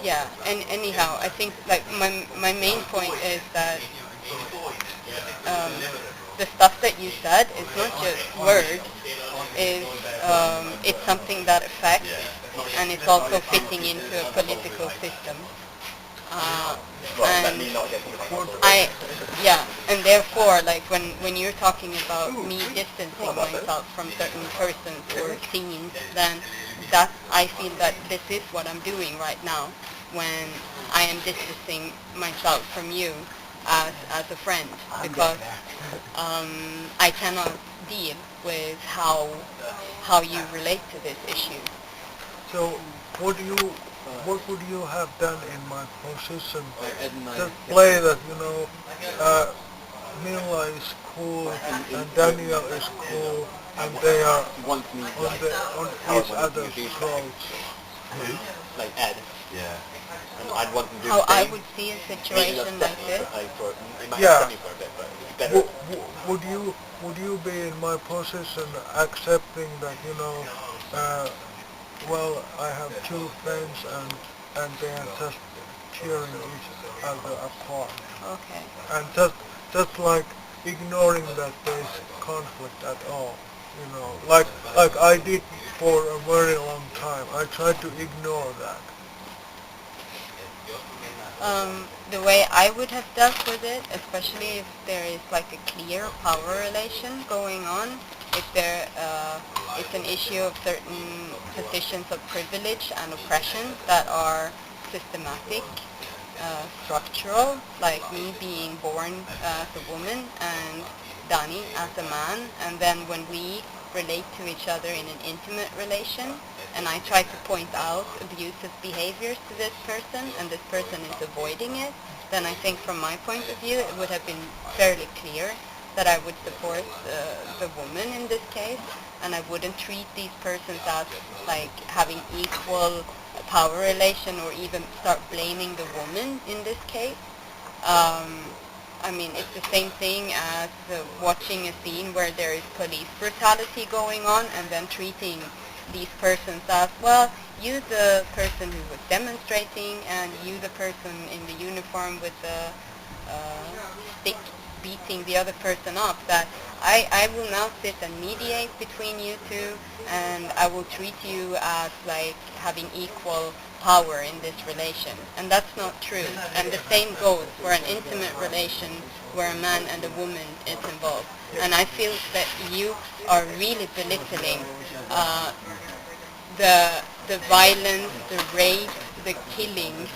Yeah, and anyhow, I think like my main point is that um, the stuff that you said is not just words, is it's something that affects, and it's also fitting into a political system. Uh, and I, yeah, and therefore, like when you're talking about me distancing myself from certain persons or scenes, then that I feel that this is what I'm doing right now when I am distancing myself from you as a friend, because I cannot deal with how you relate to this issue. So what would you have done in my position? Just play that, Mila is cool and Daniel is cool and they are on each other's throats. Like Ed. Yeah. And I'd want to do How the I same. would see a Maybe situation upset like me, this. but it might Yeah. upset me for a bit, but it's better. Would you be in my position accepting that, well, I have two friends and they are just tearing each other apart. Okay. And just like ignoring that there's conflict at all. Like I did for a very long time. I tried to ignore that. The way I would have dealt with it, especially if there is like a clear power relation going on, if there it's an issue of certain positions of privilege and oppression that are systematic, structural, like me being born as a woman and Dani as a man, and then when we relate to each other in an intimate relation, and I try to point out abusive behaviors to this person, and this person is avoiding it, then I think from my point of view it would have been fairly clear that I would support the woman in this case, and I wouldn't treat these persons as like having equal power relation or even start blaming the woman in this case. I mean, it's the same thing as watching a scene where there is police brutality going on and then treating these persons as, well, you the person who was demonstrating and you the person in the uniform with the stick beating the other person up, that I will now sit and mediate between you two, and I will treat you as like having equal power in this relation. And that's not true. And the same goes for an intimate relation where a man and a woman is involved. And I feel that you are really belittling the violence, the rape, the killings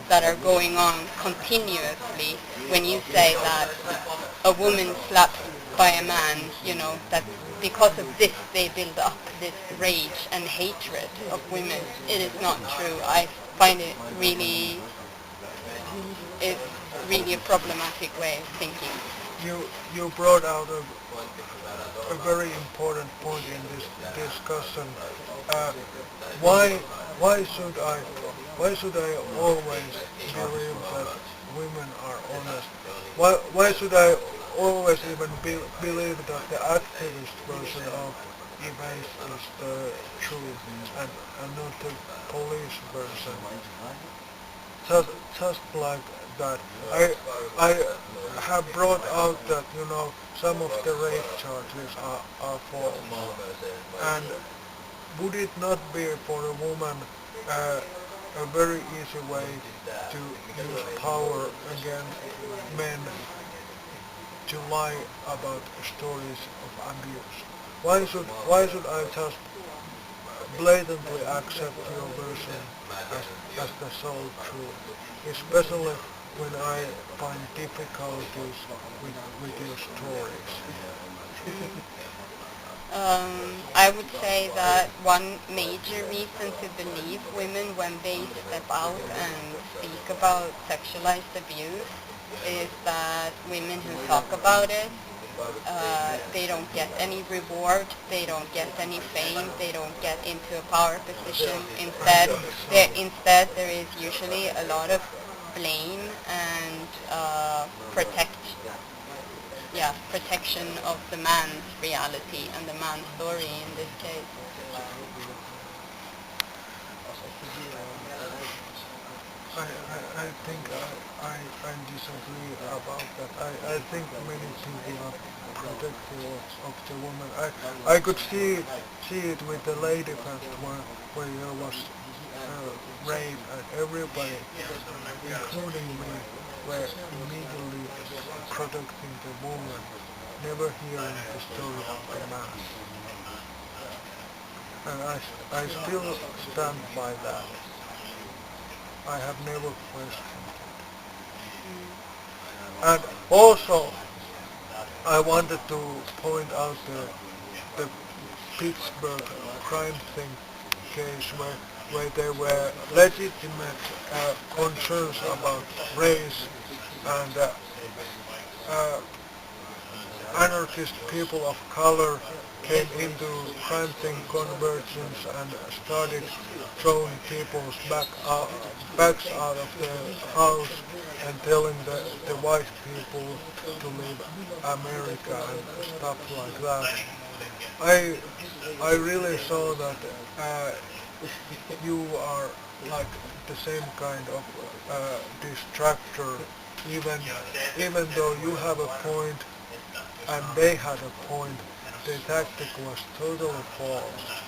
that are going on continuously when you say that a woman slapped by a man, that because of this they build up this rage and hatred of women. It is not true. I find it really, it's really a problematic way of thinking. You brought out a very important point in this discussion. Uh, why why should I always believe that women are honest? Why should I always even believe that the activist version of events is the truth and not the police version? Just like that. I have brought out that some of the rape charges are false, and would it not be for a woman a very easy way to use power against men to lie about stories of abuse? Why should I just blatantly accept your version as the sole truth, especially when I find difficulties with your stories? I would say that one major reason to believe women when they step out and speak about sexualized abuse is that women who talk about it, they don't get any reward, they don't get any fame, they don't get into a power position. Instead, there is usually a lot of blame and protection of the man's reality and the man's story in this case. I think I disagree about that. I think many people are protective of the woman. I could see it with the lady fest where there was rape and everybody, including me, were immediately protecting the woman, never hearing the story of the man. And I still stand by that. I have never questioned it. And also, I wanted to point out the Pittsburgh crime thing case where there were legitimate concerns about race and uh, anarchist people of color came into crime thing convergence and started throwing people's backs out of the house and telling the white people to leave America and stuff like that. I really saw that you are like the same kind of distractor, even even though you have a point and they had a point, the tactic was totally false.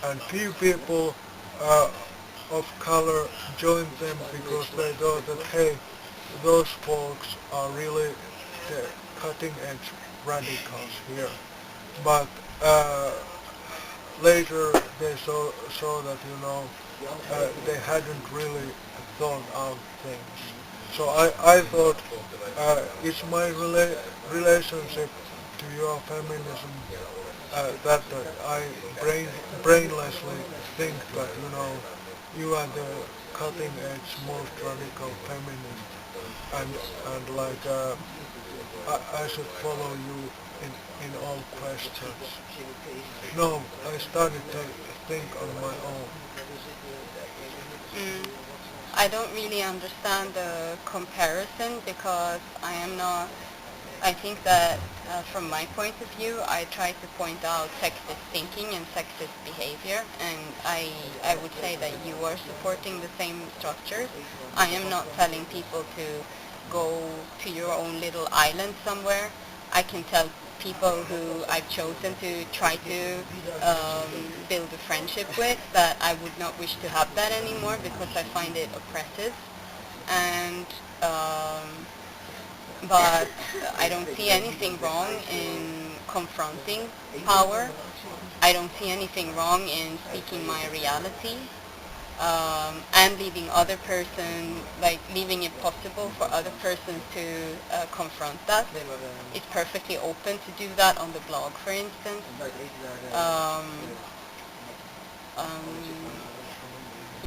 And few people uh, of color joined them because they thought that, hey, those folks are really the cutting edge radicals here. But later they saw that, they hadn't really thought out things. So I thought it's my relationship to your feminism that I brainlessly think that, you are the cutting edge, most radical feminist, and like I should follow you in all questions. No, I started to think on my own. Mm. I don't really understand the comparison because I am not. I think that from my point of view, I try to point out sexist thinking and sexist behavior, and I would say that you are supporting the same structures. I am not telling people to go to your own little island somewhere. I can tell people who I've chosen to try to build a friendship with that I would not wish to have that anymore because I find it oppressive. And but I don't see anything wrong in confronting power. I don't see anything wrong in speaking my reality, and leaving other person, like leaving it possible for other persons to confront that. It's perfectly open to do that on the blog, for instance.